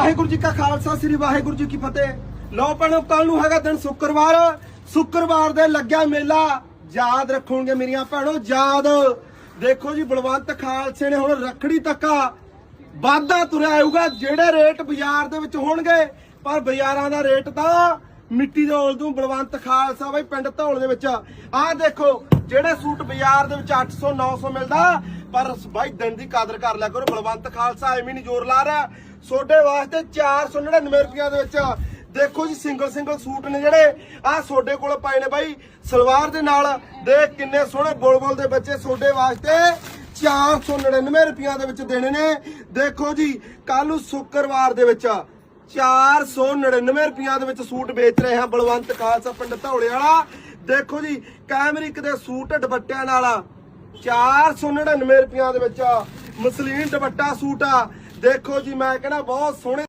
वाहिगुरू जी का खालसा श्री वाहिगुरू जी की फतेह। लो भैणो कल नूं हैगा दिन शुक्रवार दे लग्या मेला याद रखोगे मेरिया भैणों याद। देखो जी बलवंत खालसे ने हुण रखड़ी तक्का वाधा तुरिया आऊगा जेड़े रेट बाजार दे विच होणगे पर बाजारां दा रेट तां मिट्टी दे ओल दूं बलवंत खालसा बई पिंड धौल दे विच आ देखो जेड़े सूट बाजार दे विच 800 900 मिलदा पर भाई दिन दी कदर कर लिया करो। बलवंत खालसा एवें नहीं जोर ला रहा सोडे वास्ते 499 रुपया दे विच देखो जी सिंगल सूट ने जेड़े आ सोडे कोल पए ने बाई सलवार दे नाल देख किन्ने सोहणे बुलबुल दे बच्चे सोडे वास्ते 499 रुपया दे विच देने ने। देखो जी कल शुक्रवार दे विच 499 रुपया दे विच सूट बेच रहे हैं बलवंत खालसा पिंड धौले वाला। देखो जी कैमरिक दे सूट दुपट्टियां नाल 499 रुपया दे विच मसलीन दुपट्टा सूट आ। देखो जी मैं कहना बहुत सोहणे